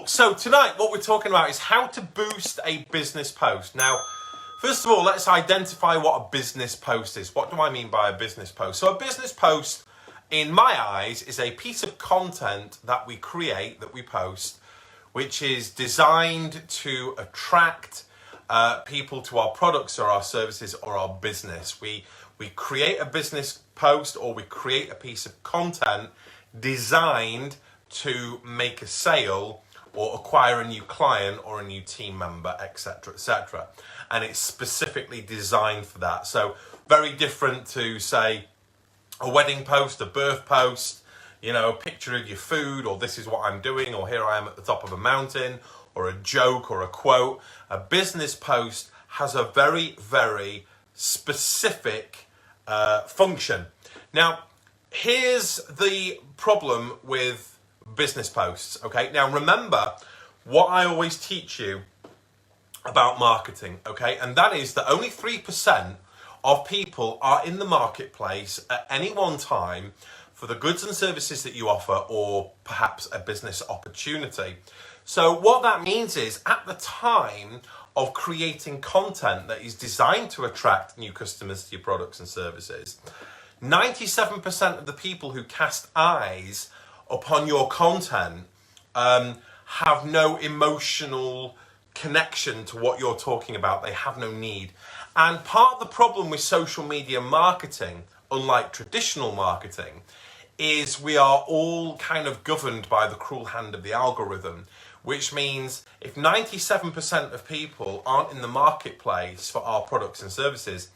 So tonight what we're talking about is how to boost a business post. Now, first of all, let's identify what a business post is. What do I mean by a business post? So a business post, in my eyes, is a piece of content that we create, that we post, which is designed to attract people to our products or our services or our business. We create a business post, or we create a piece of content designed to make a sale or acquire a new client or a new team member, etc., etc. And it's specifically designed for that. So very different to, say, a wedding post, a birth post, you know, a picture of your food, or this is what I'm doing, or here I am at the top of a mountain, or a joke or a quote. A business post has a very, very specific function. Now, here's the problem with business posts, okay? Now, remember what I always teach you about marketing, okay? And that is that only 3% of people are in the marketplace at any one time for the goods and services that you offer, or perhaps a business opportunity. So what that means is, at the time of creating content that is designed to attract new customers to your products and services, 97% of the people who cast eyes upon your content have no emotional connection to what you're talking about. They have no need. And part of the problem with social media marketing, unlike traditional marketing, is we are all kind of governed by the cruel hand of the algorithm, which means if 97% of people aren't in the marketplace for our products and services,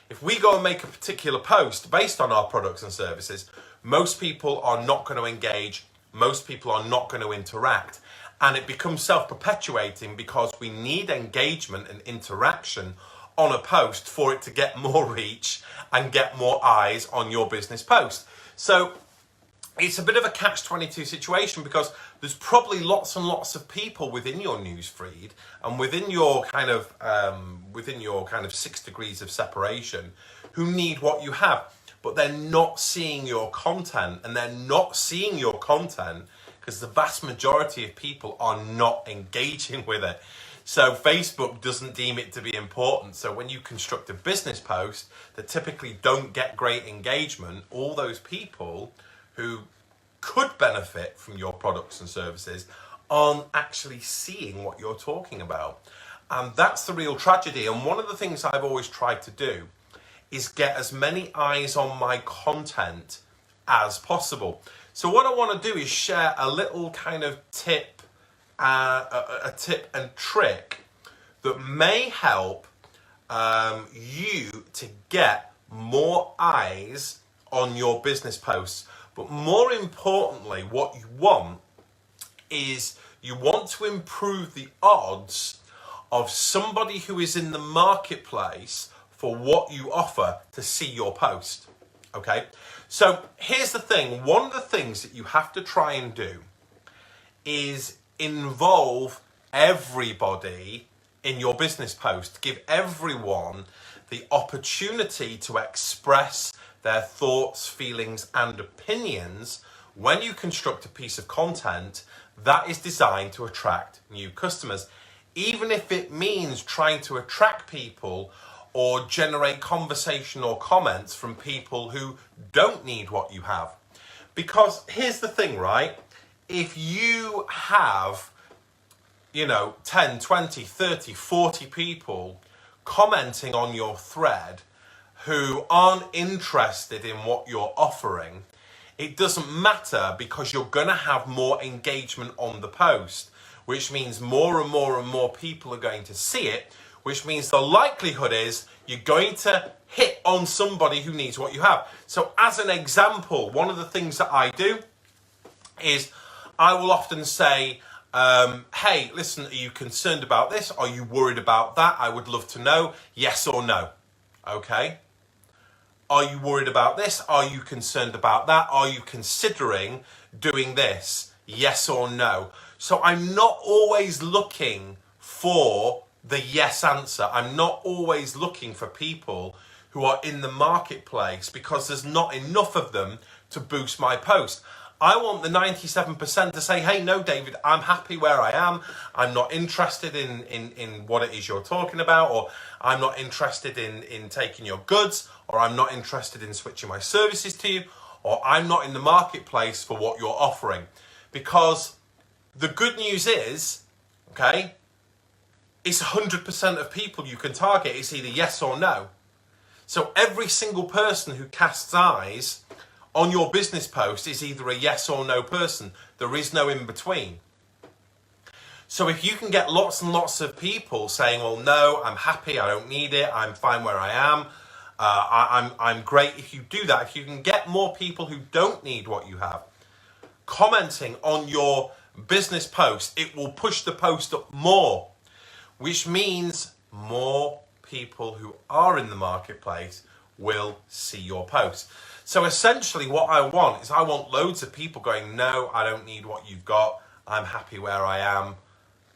if we go and make a particular post based on our products and services, most people are not going to engage, most people are not going to interact, and it becomes self-perpetuating because we need engagement and interaction on a post for it to get more reach and get more eyes on your business post. So it's a bit of a catch-22 situation, because there's probably lots and lots of people within your newsfeed and within your kind of 6 degrees of separation who need what you have, but they're not seeing your content, and they're not seeing your content because the vast majority of people are not engaging with it. So Facebook doesn't deem it to be important. So when you construct a business post that typically don't get great engagement, all those people who could benefit from your products and services aren't actually seeing what you're talking about. And that's the real tragedy. And one of the things I've always tried to do is get as many eyes on my content as possible. So what I want to do is share a little kind of tip, a tip and trick that may help you to get more eyes on your business posts. But more importantly, what you want is you want to improve the odds of somebody who is in the marketplace for what you offer to see your post, okay? So here's the thing. One of the things that you have to try and do is involve everybody in your business post. Give everyone the opportunity to express their thoughts, feelings, and opinions when you construct a piece of content that is designed to attract new customers, even if it means trying to attract people or generate conversation or comments from people who don't need what you have. Because here's the thing, right? If you have, 10, 20, 30, 40 people commenting on your thread who aren't interested in what you're offering, it doesn't matter, because you're going to have more engagement on the post, which means more and more and more people are going to see it, which means the likelihood is you're going to hit on somebody who needs what you have. So as an example, one of the things that I do is I will often say, hey, listen, are you concerned about this? Are you worried about that? I would love to know, yes or no. Okay? Are you worried about this? Are you concerned about that? Are you considering doing this? Yes or no? So I'm not always looking for the yes answer. I'm not always looking for people who are in the marketplace, because there's not enough of them to boost my post. I want the 97% to say, hey, no, David, I'm happy where I am. I'm not interested in what it is you're talking about, or I'm not interested in taking your goods, or I'm not interested in switching my services to you, or I'm not in the marketplace for what you're offering. Because the good news is, okay, it's 100% of people you can target. It's either yes or no. So every single person who casts eyes on your business post is either a yes or no person. There is no in between. So if you can get lots and lots of people saying, well, no, I'm happy, I don't need it, I'm fine where I am, I'm great. If you do that, if you can get more people who don't need what you have commenting on your business post, it will push the post up more, which means more people who are in the marketplace will see your post. So essentially what I want is I want loads of people going, no, I don't need what you've got. I'm happy where I am.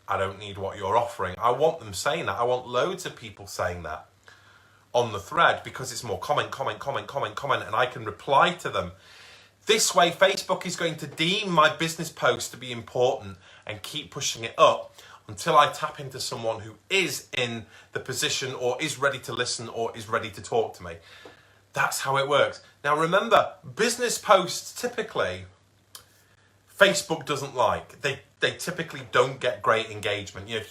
I don't need what you're offering. I want them saying that. I want loads of people saying that on the thread, because it's more comment, and I can reply to them. This way, Facebook is going to deem my business post to be important and keep pushing it up until I tap into someone who is in the position or is ready to listen or is ready to talk to me. That's how it works. Now remember, business posts typically, Facebook doesn't like. They typically don't get great engagement. You know,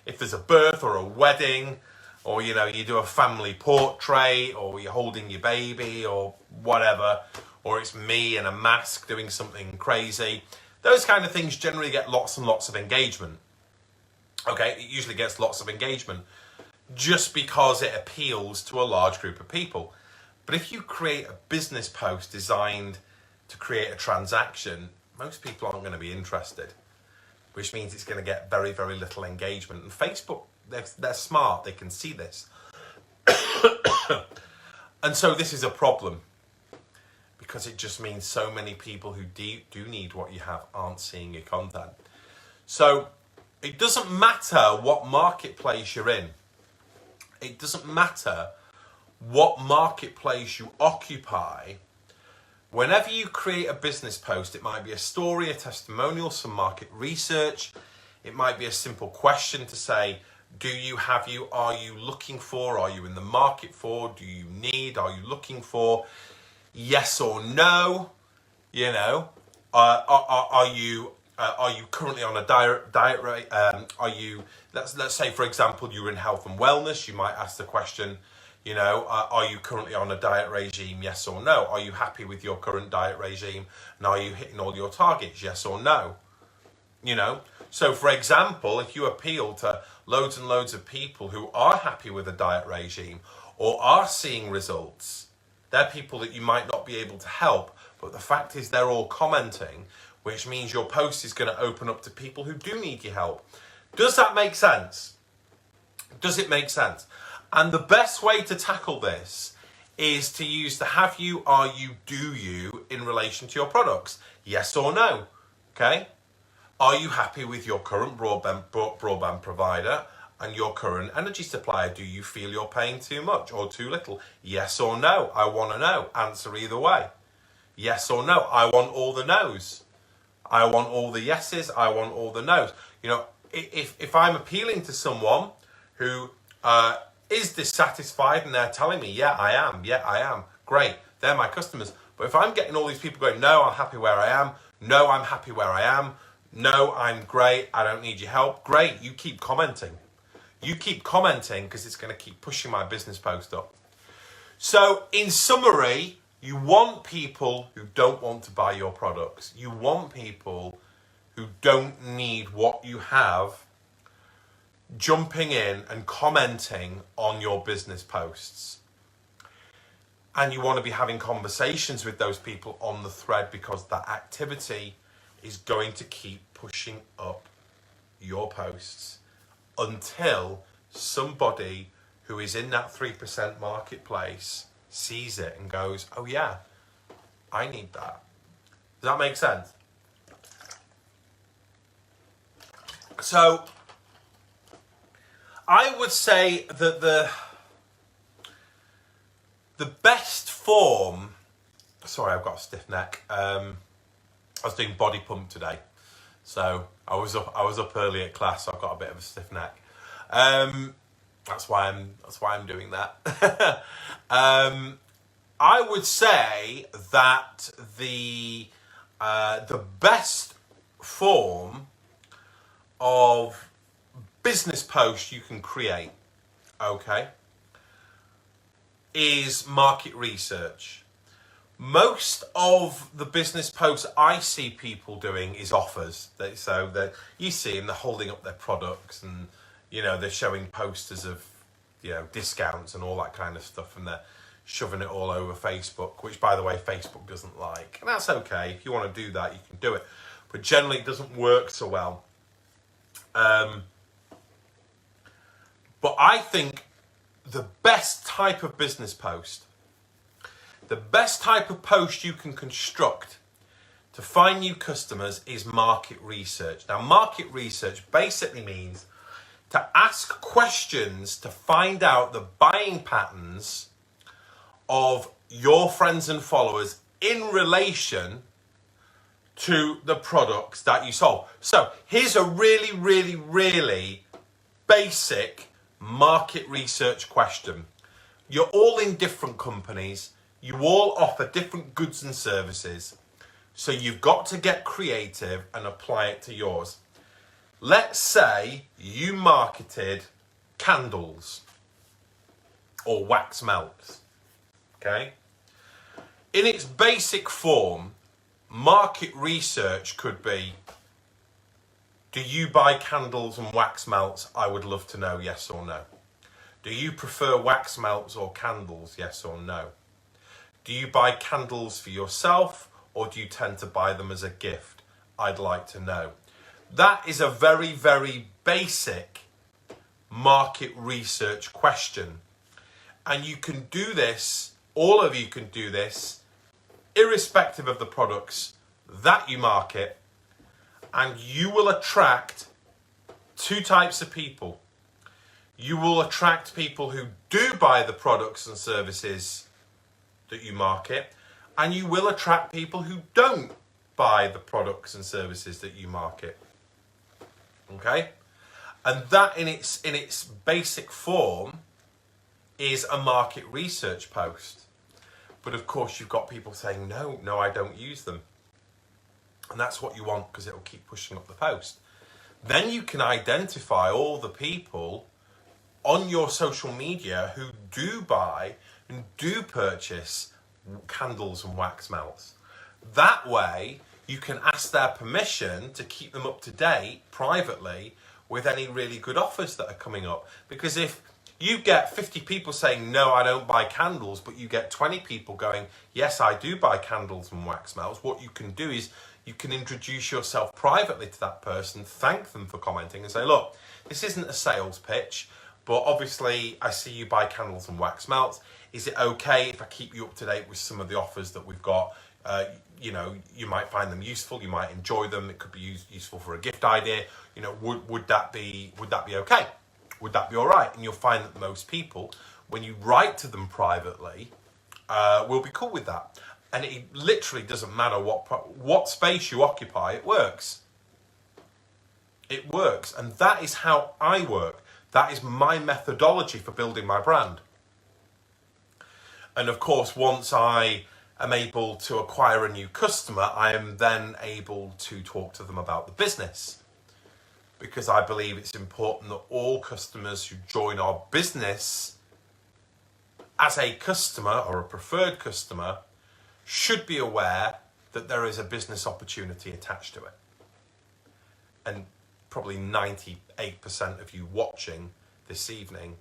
if there's a birth or a wedding, or you do a family portrait, or you're holding your baby, or whatever, or it's me in a mask doing something crazy, those kind of things generally get lots and lots of engagement. Okay, it usually gets lots of engagement just because it appeals to a large group of people. But if you create a business post designed to create a transaction, most people aren't going to be interested, which means it's going to get very, very little engagement. And Facebook, they're smart, they can see this. And so this is a problem, because it just means so many people who do need what you have aren't seeing your content. So it doesn't matter what marketplace you're in. It doesn't matter what marketplace you occupy. Whenever you create a business post, it might be a story, a testimonial, some market research. It might be a simple question to say, are you looking for, are you in the market for, do you need, are you looking for, yes or no, are you currently on a diet rate? Let's say, for example, you're in health and wellness. You might ask the question, are you currently on a diet regime? Yes or no. Are you happy with your current diet regime? And are you hitting all your targets? Yes or no. So for example, if you appeal to loads and loads of people who are happy with a diet regime or are seeing results, they're people that you might not be able to help, but the fact is they're all commenting, which means your post is going to open up to people who do need your help. Does that make sense? Does it make sense? And the best way to tackle this is to use the have you, are you, do you in relation to your products. Yes or no. Okay? Are you happy with your current broadband provider and your current energy supplier? Do you feel you're paying too much or too little? Yes or no. I want to know. Answer either way. Yes or no. I want all the no's. I want all the yeses. I want all the no's. If I'm appealing to someone who is dissatisfied and they're telling me, yeah, I am, great, they're my customers. But if I'm getting all these people going, no, I'm happy where I am, no, I'm happy where I am, no, I'm great, I don't need your help, great, you keep commenting. You keep commenting because it's going to keep pushing my business post up. So in summary, you want people who don't want to buy your products. You want people who don't need what you have jumping in and commenting on your business posts. And you want to be having conversations with those people on the thread, because that activity is going to keep pushing up your posts until somebody who is in that 3% marketplace sees it and goes, oh yeah, I need that. Does that make sense? So I would say that the best form, sorry, I've got a stiff neck. I was doing body pump today, so I was up early at class. So I've got a bit of a stiff neck. That's why I'm doing that. I would say that the best form of business post you can create, okay, is market research. Most of the business posts I see people doing is offers. So you see them, they're holding up their products, and they're showing posters of discounts and all that kind of stuff, and they're shoving it all over Facebook, which, by the way, Facebook doesn't like. And that's okay. If you want to do that, you can do it. But generally, it doesn't work so well. But I think the best type of business post, the best type of post you can construct to find new customers is market research. Now, market research basically means to ask questions to find out the buying patterns of your friends and followers in relation to the products that you sold. So here's a really, really, really basic market research question. You're all in different companies. You all offer different goods and services. So you've got to get creative and apply it to yours. Let's say you marketed candles or wax melts. Okay? In its basic form, market research could be, do you buy candles and wax melts? I would love to know, yes or no. Do you prefer wax melts or candles? Yes or no. Do you buy candles for yourself, or do you tend to buy them as a gift? I'd like to know. That is a very, very basic market research question. And you can do this, all of you can do this, irrespective of the products that you market, and you will attract two types of people. You will attract people who do buy the products and services that you market, and you will attract people who don't buy the products and services that you market. Okay? And that in its basic form is a market research post. But of course you've got people saying, no, I don't use them. And that's what you want, because it will keep pushing up the post. Then you can identify all the people on your social media who do buy and do purchase candles and wax melts. That way you can ask their permission to keep them up to date privately with any really good offers that are coming up. Because if you get 50 people saying, no, I don't buy candles, but you get 20 people going, yes, I do buy candles and wax melts, what you can do is you can introduce yourself privately to that person, thank them for commenting, and say, look, this isn't a sales pitch, but obviously I see you buy candles and wax melts. Is it okay if I keep you up to date with some of the offers that we've got? You might find them useful, you might enjoy them, it could be useful for a gift idea. Would that be okay? Would that be all right? And you'll find that most people, when you write to them privately, will be cool with that. And it literally doesn't matter what space you occupy, it works. It works. And that is how I work. That is my methodology for building my brand. And of course, once I am able to acquire a new customer, I am then able to talk to them about the business. Because I believe it's important that all customers who join our business as a customer or a preferred customer should be aware that there is a business opportunity attached to it. And probably 98% of you watching this evening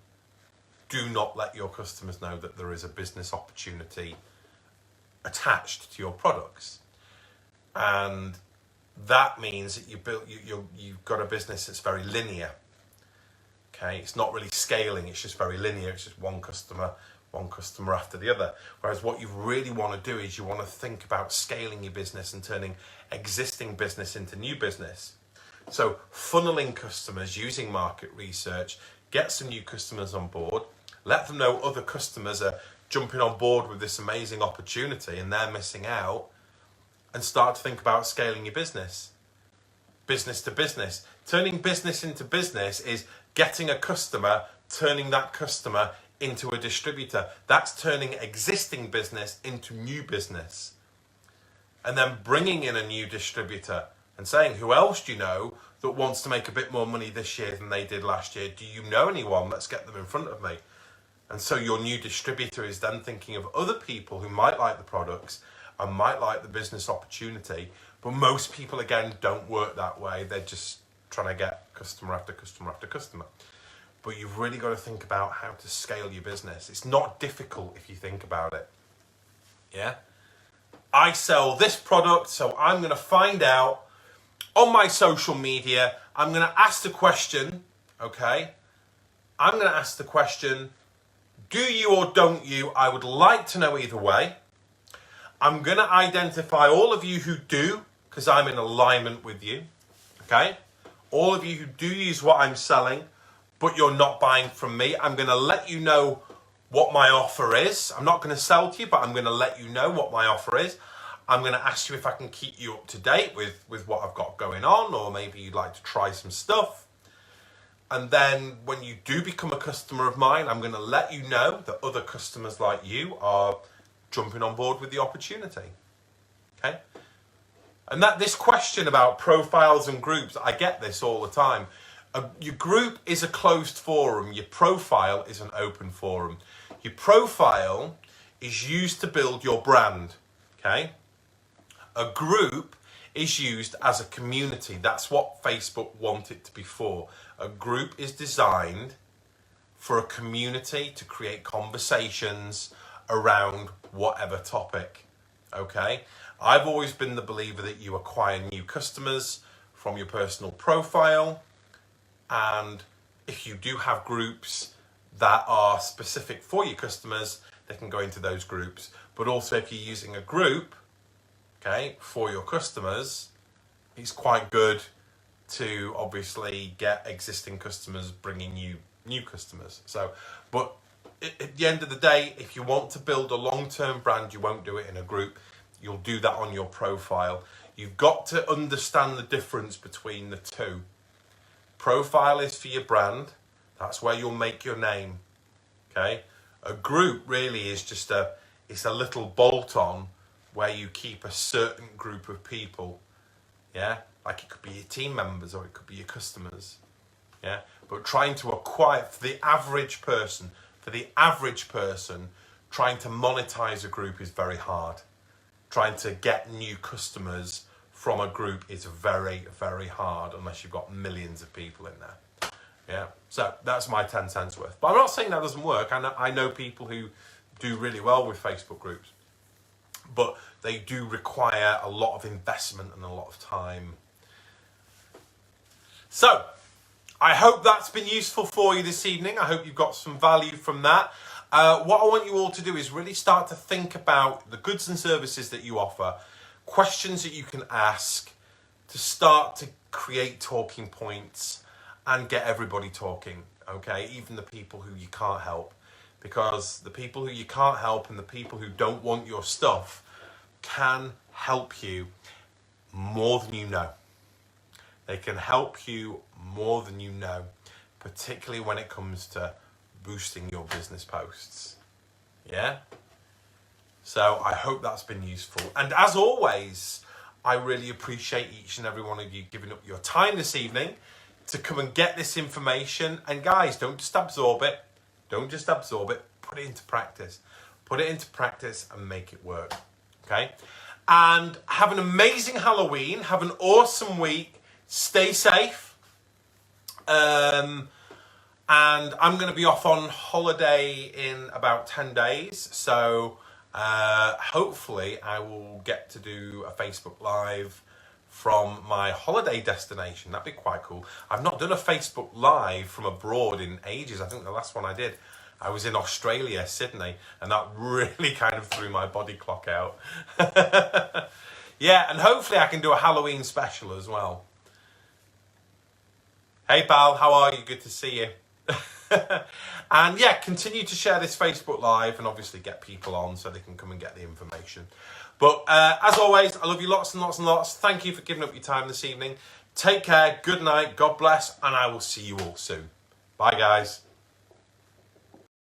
do not let your customers know that there is a business opportunity attached to your products. And that means that you've got a business that's very linear. Okay, it's not really scaling, it's just very linear, it's just one customer after the other. Whereas what you really want to do is you want to think about scaling your business and turning existing business into new business. So funneling customers using market research, get some new customers on board, let them know other customers are jumping on board with this amazing opportunity and they're missing out, and start to think about scaling your business. Business to business. Turning business into business is getting a customer, turning that customer into a distributor. That's turning existing business into new business. And then bringing in a new distributor and saying, who else do you know that wants to make a bit more money this year than they did last year? Do you know anyone? Let's get them in front of me. And so your new distributor is then thinking of other people who might like the products and might like the business opportunity. But most people, again, don't work that way. They're just trying to get customer after customer after customer. But you've really got to think about how to scale your business. It's not difficult if you think about it. Yeah? I sell this product, so I'm going to find out on my social media. I'm going to ask the question, okay? I'm going to ask the question, do you or don't you? I would like to know either way. I'm going to identify all of you who do, because I'm in alignment with you, okay? All of you who do use what I'm selling, but you're not buying from me, I'm going to let you know what my offer is. I'm not going to sell to you, but I'm going to let you know what my offer is. I'm going to ask you if I can keep you up to date with what I've got going on, or maybe you'd like to try some stuff. And then when you do become a customer of mine, I'm going to let you know that other customers like you are jumping on board with the opportunity. Okay? And that this question about profiles and groups, I get this all the time. Your group is a closed forum. Your profile is an open forum. Your profile is used to build your brand. Okay? A group is used as a community. That's what Facebook wanted it to be for. A group is designed for a community to create conversations around whatever topic. Okay? I've always been the believer that you acquire new customers from your personal profile. And if you do have groups that are specific for your customers, they can go into those groups. But also if you're using a group, okay, for your customers, it's quite good to obviously get existing customers bringing you new customers. So, but at the end of the day, if you want to build a long-term brand, you won't do it in a group. You'll do that on your profile. You've got to understand the difference between the two. Profile is for your brand. That's where you'll make your name. Okay? A group really is just it's a little bolt-on where you keep a certain group of people. Yeah? Like it could be your team members or it could be your customers. Yeah? But trying to acquire, for the average person, trying to monetize a group is very hard. Trying to get new customers from a group is very, very hard unless you've got millions of people in there. Yeah, so that's my 10 cents worth. But I'm not saying that doesn't work. I know people who do really well with Facebook groups, but they do require a lot of investment and a lot of time. So, I hope that's been useful for you this evening. I hope you've got some value from that. What I want you all to do is really start to think about the goods and services that you offer, questions that you can ask to start to create talking points and get everybody talking, okay? Even the people who you can't help. Because the people who you can't help and the people who don't want your stuff can help you more than you know. They can help you more than you know, particularly when it comes to boosting your business posts. Yeah? So I hope that's been useful. And as always, I really appreciate each and every one of you giving up your time this evening to come and get this information. And guys, don't just absorb it. Don't just absorb it. Put it into practice. Put it into practice and make it work. Okay? And have an amazing Halloween. Have an awesome week. Stay safe. And I'm going to be off on holiday in about 10 days. So hopefully I will get to do a Facebook Live from my holiday destination. That'd be quite cool. I've not done a Facebook Live from abroad in ages. I think the last one I did, I was in Australia, Sydney, and that really kind of threw my body clock out. Yeah, and hopefully I can do a Halloween special as well. Hey pal, how are you? Good to see you. And yeah, continue to share this Facebook Live and obviously get people on so they can come and get the information. But as always, I love you lots and lots and lots. Thank you for giving up your time this evening. Take care, good night, God bless, and I will see you all soon. Bye, guys.